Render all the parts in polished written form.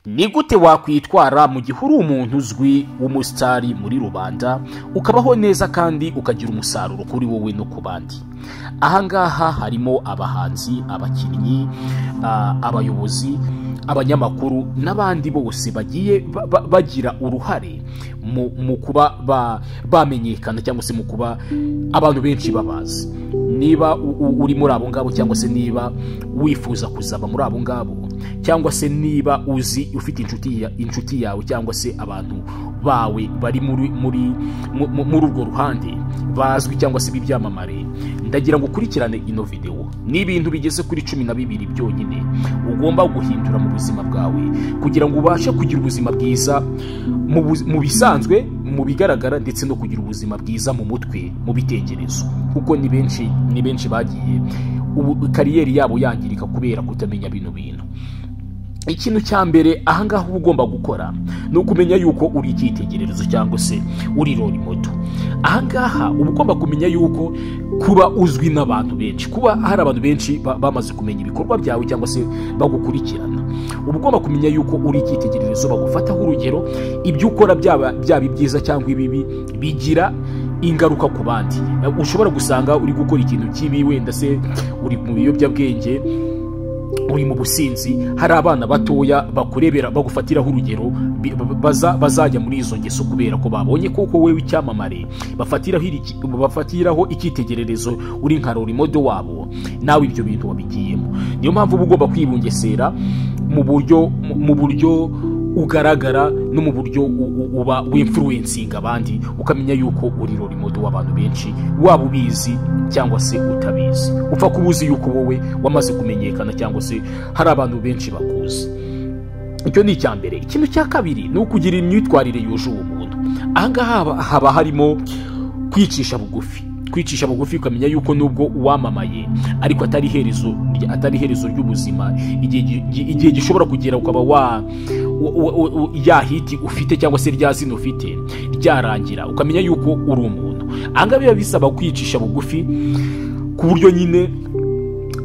Ni gute wakwitwara mu gihe uri umuntu uzwi w'umusitari muri rubanda ukabaho neza kandi ukagira umusaruro kuri wowe no ku bandi? Ahangaha harimo abahanzi, abakinnyi, abayobozi, abanyamakuru n'abandi bose bagiye bagira uruhare mu kuba bamenyekana cyangwa se mu kuba abantu benshi babazi. Niba uri muri abo ngabo cyangwa se niba wifuza kuzaba muri abo ngabo cyangwa se niba uzi ufite inshuti yawe cyangwa se abantu bawe bari muri urwo ruhande bazwi cyangwa se b'ibyamamare, ndagira ngo ukurikirane ino video. Ni ibintu bigeze kuri 12 byonyine ugomba guhindura mu buzima bwawe kugira ngo ubashe kugira ubuzima bwiza mu bisanzwe, mu bigaragara, ndetse no kugira ubuzima bwiza mu mutwe, mu bitekerezo, kuko ni benshi bagiye kariyeri yabo yangirika kubera kutamenya bino bintu. Ikintu cya mbere ahangaha uba ugomba gukora ni ukumenya yuko uri icyitegererezo cyangwa se uri role model. Ahangaha uba ugomba kumenya yuko kuba uzwi n'abantu benshi, kuba hari abantu benshi bamaze kumenya ibikorwa byawe cyangwa se bagukurikirana, uba ugomba kumenya yuko uri icyitegererezo, bagufataho urugero. Ibyo ukora byaba ibyiza cyangwa ibibi bigira ingaruka ku bandi. Ushobora gusanga uri gukora ikintu kibi, wenda se uri mu biyobyabwenge, uri mu businzi, hari abana batoya bakurebera bagufatiraho urugero, bazajya muri izo ngeso kubera ko babonye koko wewe icyamamare, bafatiraho icyitegererezo, uri nka role model wabo, nawe ibyo bintu wabigiyemo. Niyo mpamvu uba ugomba kwibungesera mu buryo ugaragara no mu buryo uba w'influencing abandi, ukamenya yuko uri role model w'abantu benshi, waba ubizi cyangwa se utabizi. Upfa kubuzi yuko wowe wamaze kumenyekana cyangwa se hari abantu benshi bakuzi. Icyo ni icya mbere. Ikintu cya kabiri ni ukugira imyitwarire yuje ubumuntu. Ahangaha haba harimo kwicisha bugufi, ukamenya yuko nubwo wamamaye ariko atari iherezo ry'ubuzima. Igihe gishobora kugera ukaba ya hiti ufite cyangwa se rya zina ufite ryarangira, ukamenya yuko uri umuntu. Ahangaha biba bisaba kwicisha bugufi ku buryo nyine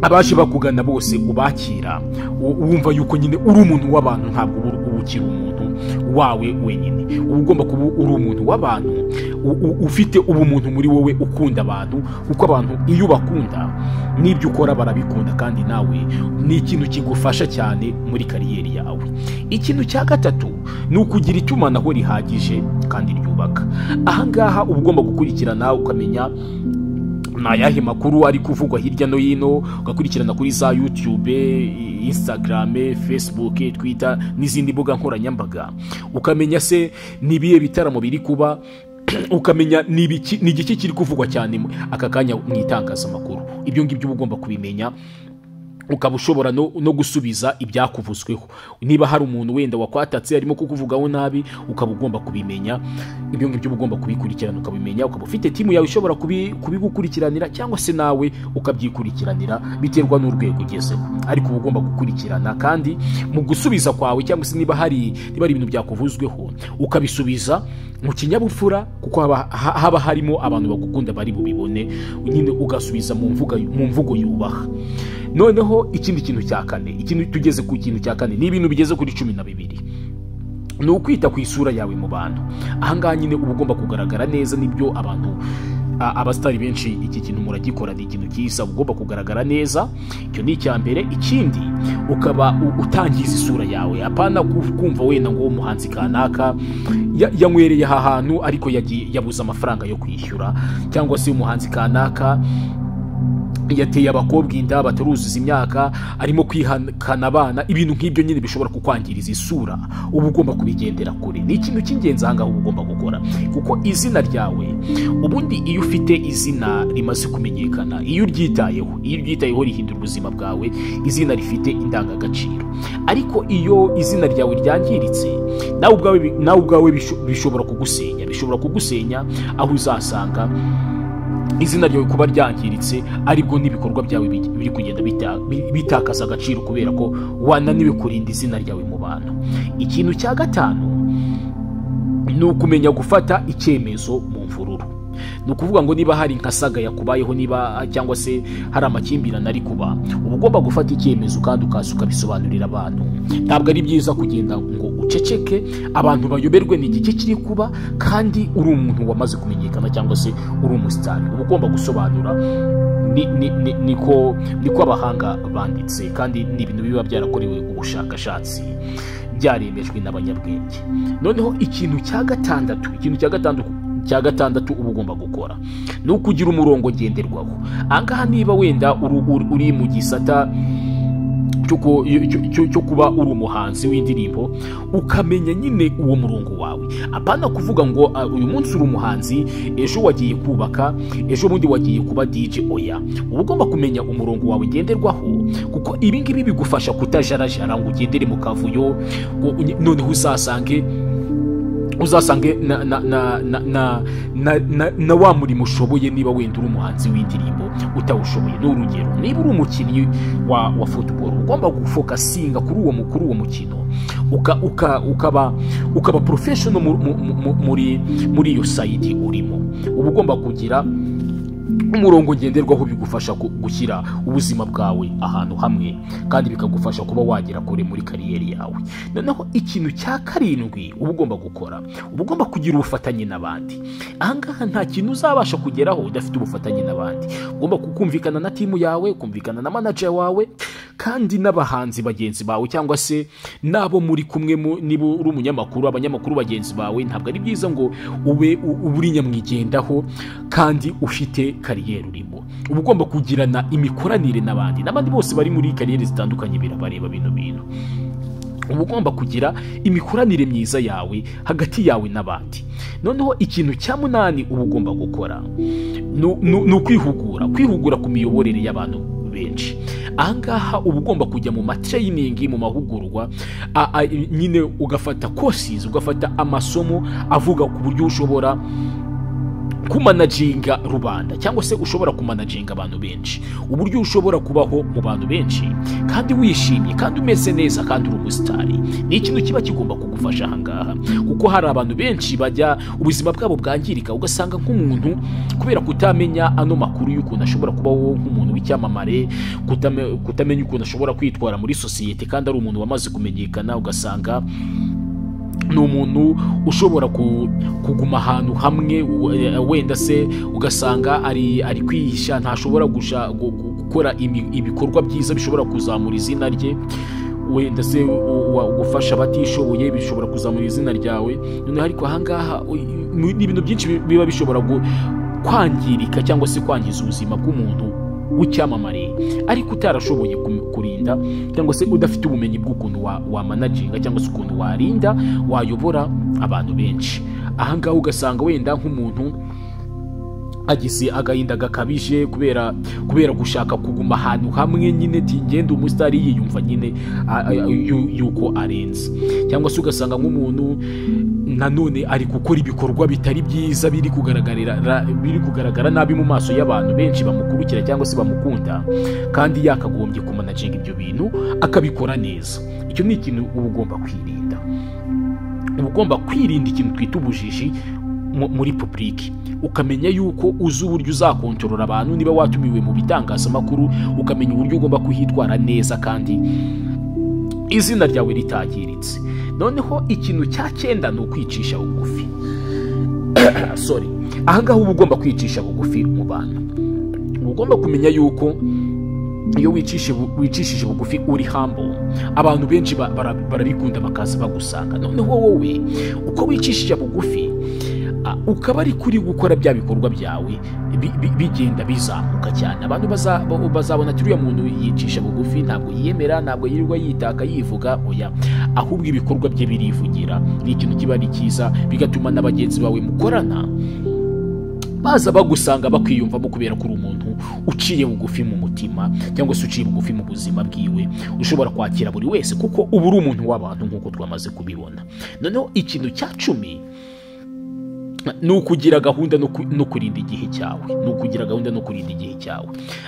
abaje bakugana bose ubakira wumva yuko nyine uri umuntu w'abantu, ntabwo uba ukiri umuntu wawe wenyine. Uba ugomba kuba uri umuntu w'abantu, ufite ubumuntu muri wowe, ukunda abantu, kuko abantu iyo bakunda n'ibyo ukora barabikunda, kandi nawe ni ikintu kigufasha cyane muri kariyeri yawe. Ikintu cya gatatu ni ukugira itumanaho rihagije kandi ryubaka. Ahangaha uba ugomba gukurikirana ukamenya ni ayahe makuru ari kuvugwa hirya no hino, ugakurikirana kuri za YouTube, Instagram, Facebook, Twitter n'izindi mbuga nkoranyambaga. Ukamenya se nibiye bitaramo biri kuba, ukamenya ni igiki kiri kuvugwa cyane aka kanya mu itangazamakuru. Ibyo ngibyo uba ugomba kubimenya, ukaba ushobora no gusubiza ibyakuvuzweho. Niba hari umuntu wenda wakwatatse arimo kukuvugaho nabi, ukaba ugomba kubimenya. Ibyo ngibyo uba ugomba kubikurikirana ukabimenya, ukaba ufite timu yawe ishobora kubigukurikiranira cyangwa se nawe ukabyikurikiranira, biterwa n'urwego ugezeho. Ariko uba ugomba gukurikirana, kandi mu gusubiza kwawe cyangwa se niba hari ibintu byakuvuzweho ukabisubiza mu kinyabupfura, kuko haba harimo abantu bagukunda bari bubibone, nyine ugasubiza mu mvugo yubaha. Noneho ikindi kintu cya kane, tugeze ku kintu cya kane, ni ibintu bigeze kuri 12, ni ukwita ku isura yawe mu bantu. Ahangaha nyine uba ugomba kugaragara neza. Nibyo abantu abasitari benshi iki kintu muragikora, ni ikintu cyiza, ugomba kugaragara neza. Icyo ni icya mbere. Ikindi ukaba utangiza isura yawe, apana kumva wenda ngo umuhanzi kanaka yanywereye aha hantu ariko yabuze amafaranga yo kwishyura, cyangwa se umuhanzi kanaka yateye abakobwa inda bataruzuza imyaka, arimo kwihakana abana. Ibintu nk'ibyo nyine bishobora kukwangiriza isura. Uba ugomba kubigendera kure. Ni ikintu cy'ingenzi ahangaha uba ugomba gukora, kuko izina ryawe ubundi, iyo ufite izina rimaze kumenyekana, iyo uryitayeho rihindura ubuzima bwawe. Izina rifite indangagaciro. Ariko iyo izina ryawe ryangiritse, nawe ubwawe bishobora kugusenya, aho uzasanga izina ryawe kuba ryangiritse aribwo n'ibikorwa byawe biri kugenda bitakaza agaciro, kubera ko wananiwe kurinda izina ryawe mu bantu. Ikintu cya gatanu ni ukumenya gufata icyemezo mu mvururu. ni ukuvuga ngo niba hari nka saga yakubayeho, niba cyangwa se hari amakimbirane ari kuba, uba ugomba gufata icyemezo kandi ukaza ukabisobanurira abantu. Ntabwo ari byiza kugenda ngo uceceke abantu bayoberwe ni iki kiri kuba kandi uri umuntu wamaze kumenyekana cyangwa se uri umusitari. Uba ugomba gusobanura. niko abahanga banditse, kandi ni ibintu biba byarakorewe ubushakashatsi, byaremejwe n'abanyabwenge. Noneho ikintu cya gatandatu uba ugomba gukora ni ukugira umurongo ngenderwaho. Ahangaha niba wenda uri mu gisata cyo kuba uri umuhanzi w'indirimbo, ukamenya nyine uwo murongo wawe. Apana kuvuga ngo uyu munsi uri umuhanzi, ejo wagiye kubaka, ejo bundi wagiye kuba DJ. Oya, uba ugomba kumenya umurongo wawe ngenderwaho, kuko ibi ngibi bigufasha kutajarajara ngo ugendere mu kavuyo, noneho uzasange na wa murimo ushoboye, niba wenda uri umuhanzi w'indirimbo utawushoboye. N'urugero, niba uri umukinnyi wa football, ugomba gufokasinga kuri uwo mukino, ukaba professional muri iyo side urimo. Uba ugomba kugira umurongo ngenderwaho, bigufasha gushyira ubuzima bwawe ahantu hamwe, kandi bikagufasha kuba wagera kure muri kariyeri yawe. Noneho ikintu cya karindwi uba ugomba gukora, uba ugomba kugira ubufatanye n'abandi. Ahangaha nta kintu uzabasha kugeraho udafite ubufatanye n'abandi. Ugomba kumvikana na timu yawe, kumvikana na manager wawe, kandi n'abahanzi bagenzi bawe, cyangwa se nabo muri kumwe. Niba uri umunyamakuru, abanyamakuru bagenzi bawe, ntabwo ari byiza ngo ube uri nyamwigendaho kandi ufite kariyeri urimo. Uba ugomba kugirana imikoranire n'abandi bose bari muri kariyeri zitandukanye, birabareba bino bintu. Uba ugomba kugira imikoranire myiza yawe hagati yawe n'abandi. Noneho ikintu cya munani uba ugomba gukora ni ukwihugura ku miyoborere y'abantu benshi. Ahangaha uba ugomba kujya mu matraining, mu mahugurwa, nyine ugafata courses, ugafata amasomo avuga ku buryo ushobora kumanaginga rubanda, cyangwa se ushobora kumanaginga abantu benshi, uburyo ushobora kubaho mu bantu benshi kandi wishimye kandi umeze neza kandi uri umusitari. Ni ikintu kiba kigomba kugufasha ahangaha, kuko hari abantu benshi bajya ubuzima bwabo bwangirika, ugasanga nk'umuntu kubera kutamenya ano makuru y'ukuntu ashobora kubaho nk'umuntu w'icyamamare, kutamenya ukuntu ashobora kwitwara muri sosiyete kandi ari umuntu wamaze kumenyekana, ugasanga ni umuntu ushobora kuguma ahantu hamwe, wenda se ugasanga ari kwihisha, ntashobora gukora ibikorwa byiza bishobora kuzamura izina rye, wenda se gufasha abatishoboye bishobora kuzamura izina ryawe. Noneho ariko ahangaha ni ibintu byinshi biba bishobora kwangirika cyangwa se kwangiza ubuzima bw'umuntu w'icyamamare, ariko utarashoboye kurinda cyangwa se udafite ubumenyi bw'ukuntu wamanaginga cyangwa se ukuntu warinda wayobora abantu benshi. Ahangaha ugasanga wenda nk'umuntu agize agahinda gakabije kubera gushaka kuguma ahantu hamwe, nyine ngenda umusitari yiyumva nyine yuko arenze, cyangwa se ugasanga nk'umuntu nanone ari gukora ibikorwa bitari byiza, biri kugaragara nabi mu maso y'abantu benshi bamukurikira cyangwa se bamukunda, kandi yakagombye kumanaginga ibyo bintu akabikora neza. Icyo ni ikintu uba ugomba kwirinda. Uba ugomba kwirinda ikintu twita ubujiji muri public, ukamenya yuko uzi uburyo uzakontorora abantu. Niba watumiwe mu bitangazamakuru, ukamenya uburyo ugomba kuhitwara neza kandi izina ryawe ritagiritse. Noneho ikintu cya 9 ni ukwicisha bugufi. Ahangaha uba ugomba kwicisha bugufi mu bantu. Uba ugomba kumenya yuko iyo wicishije bugufi uri humble, abantu benshi barabikunda bakaza bagusanga. Noneho wowe uko wicishije bugufi, ukaba ari kuri gukora bya bikorwa byawe bigenda bizamuka cyane, abantu bazabona ati uriya muntu yicisha bugufi, ntabwo yiyemera, ntabwo yirirwa yitaka yivuga. Oya, ahubwo ibikorwa bye birivugira. Ni ikintu kiba ari cyiza, bigatuma na bagenzi bawe mukorana baza bagusanga bakwiyumvamo, kubera ko uri umuntu uciye bugufi mu mutima cyangwa se uciye bugufi mu buzima bwiwe, ushobora kwakira buri wese kuko uba uri umuntu w'abantu nk'uko twamaze kubibona. Noneho ikintu cya 10 ni ukugira gahunda no kurinda igihe cyawe.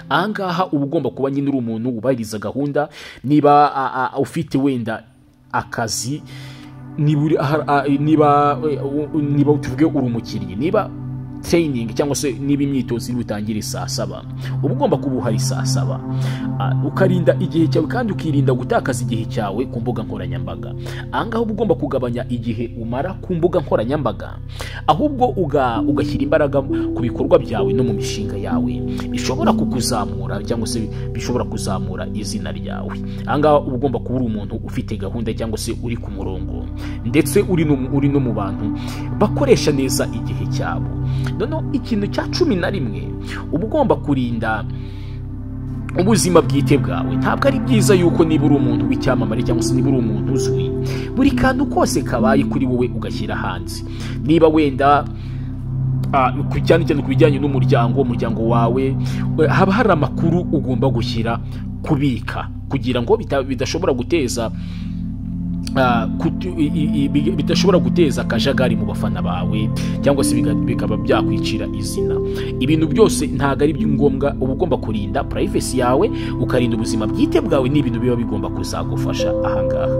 Ahangaha uba ugomba kuba nyine uri umuntu wubahiriza gahunda. Niba ufite wenda akazi, niba tuvuge uri umukinnyi, niba training cyangwa se niba imyitozo iri butangire saa 7 uba ugomba kuba uhari saa 7. Ukarinda igihe cyawe kandi ukirinda gutakaza igihe cyawe ku mbuga nkoranyambaga. Ahangaho uba ugomba kugabanya igihe umara ku mbuga nkoranyambaga, ahubwo ugashyira imbaraga ku bikorwa byawe no mu mishinga yawe bishobora kukuzamura cyangwa se bishobora kuzamura izina ryawe. Ahangaha uba ugomba kuba uri umuntu ufite gahunda cyangwa se uri ku murongo, ndetse uri no mu bantu bakoresha neza igihe cyabo. Noneho ikintu cya 11 uba ugomba kurinda ubuzima bwite bwawe. Ntabwo ari byiza yuko niba uri umuntu w'icyamamare cyangwa se niba uri umuntu uzwi, buri kantu kose kabaye kuri wowe ugashyira hanze. Niba wenda cyane cyane ku bijyanye n'umuryango wawe, haba hari amakuru ugomba gushyira kubika kugira ngo bidashobora guteza akajagari mu bafana bawe cyangwa se bikaba byakwicira izina. Ibintu byose ntabwo ari ngombwa, uba ugomba kurinda privacy yawe, ukarinda ubuzima bwite bwawe n'ibintu biba bigomba kuzagufasha ahangaha.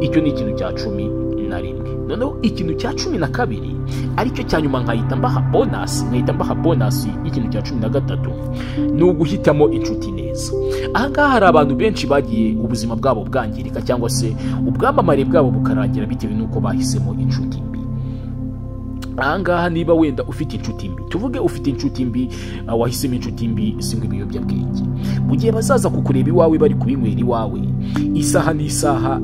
Icyo ni ikintu cya 11. Noneho ikintu cya 12 aricyo cya nyuma nkahita mbaha bonus y'ikintu cya 13 ni uguhitamo inshuti neza. Ahangaha hari abantu benshi bagiye ubuzima bwabo bwangirika cyangwa se ubwamamare bwabo bukarangira bitewe n'uko bahisemo inshuti mbi. Ahangaha niba wenda ufite inshuti mbi, tuvuge ufite inshuti mbi, wahisemo inshuti mbi zimwe ibiyobyabwenge, mu gihe bazaza kukureba iwawe bari kubinywera iwawe isaha n'isaha,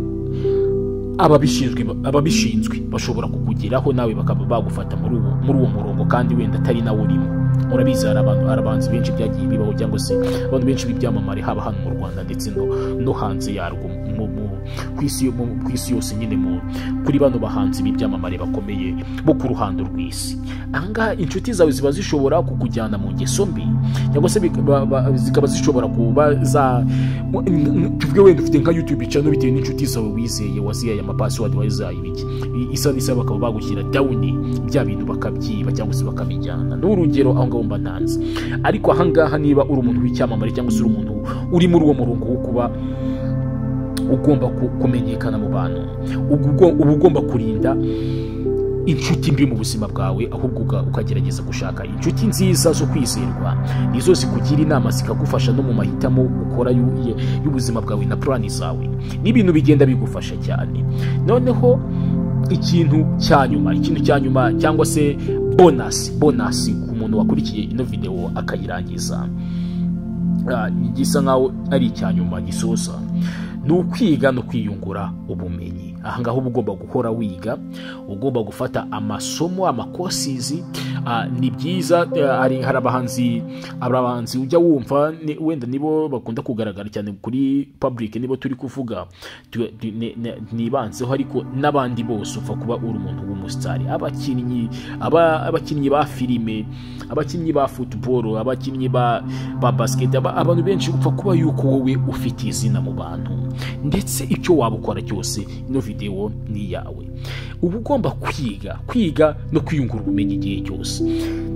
ababishinzwe bashobora kukugeraho nawe bakaba bagufata muri uwo murongo kandi wenda atari nawe urimo. Urabizi hari abahanzi benshi byagiye bibaho cyangwa se abantu benshi b'ibyamamare haba hano mu Rwanda ndetse no hanze yarwo ku isi yose nyine kuri bano bahanzi b'ibyamamare bakomeye bo ku ruhando rw'isi. Ahangaha inshuti zawe ziba zishobora kukujyana mu ngeso mbi cyangwa se zikaba zishobora kuba tuvuge wenda ufite nka YouTube channel bitewe n'inshuti zawe wizeye, wazihaye amapassword, wazihaye ibiki, isa n'isa bakaba bagushyira down bya bintu bakabyiba cyangwa se bakabijyana. N'urugero aho ngaho mba ntanze. Ariko ahangaha niba uri umuntu w'icyamamare cyangwa se uri umuntu uri muri uwo murongo wo kuba ugomba kumenyekana mu bantu, uba ugomba kurinda inshuti mbi mu buzima bwawe, ahubwo ukagerageza gushaka inshuti nziza zo kwizerwa, nizo zikugira inama zikagufasha no mu mahitamo ukora y'ubuzima bwawe na plan zawe, n'ibintu bigenda bigufasha cyane. Noneho ikintu cya nyuma cyangwa se bonus ku muntu wakurikiye ino video akayirangiza, gisa nkaho ari icya nyuma gisoza, ni ukwiga no kwiyungura ubumenyi. Ahangaha uba ugomba guhora wiga, ugomba gufata amasomo, amakosizi. Ni byiza, hari abahanzi ujya wumva wenda nibo bakunda kugaragara cyane kuri public, nibo turi kuvuga nibanzeho, ariko n'abandi bose upfa kuba uri umuntu w'umusitari. Abakinnyi ba filime, abakinnyi ba football, abakinnyi ba basket, abantu benshi upfa kuba yuko wowe ufite izina mu bantu, ndetse icyo waba ukora cyose ino video ni yawe. Uba ugomba kwiga no kwiyungura ubumenyi igihe cyose.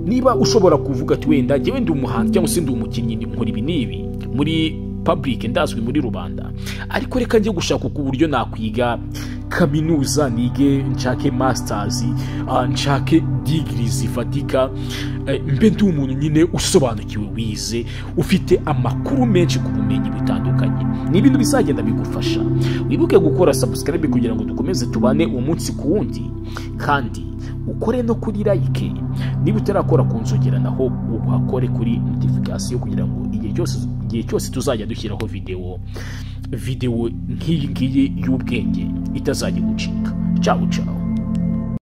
Niba ushobora kuvuga ati wenda njyewe ndi umuhanzi cyangwa se ndi umukinnyi nkora ibi n'ibi muri public, ndazwi muri rubanda, ariko reka njye gushaka ku buryo nakwiga kaminuza, nige nshake masters, nshake degrees zifatika, mbe ndi umuntu nyine usobanukiwe, wize, ufite amakuru menshi ku bumenyi butandukanye. Ni ibintu bizagenda bigufasha. Wibuke gukora subscribe kugira ngo dukomeze tubane umunsi ku wundi, kandi ukore no kuri like. Niba utarakora ku nzogera naho uhakore kuri notification kugira ngo igihe cyose tuzajya dushyiraho video nk'iyi y'ubwenge itazajya gucika. Ciao ciao.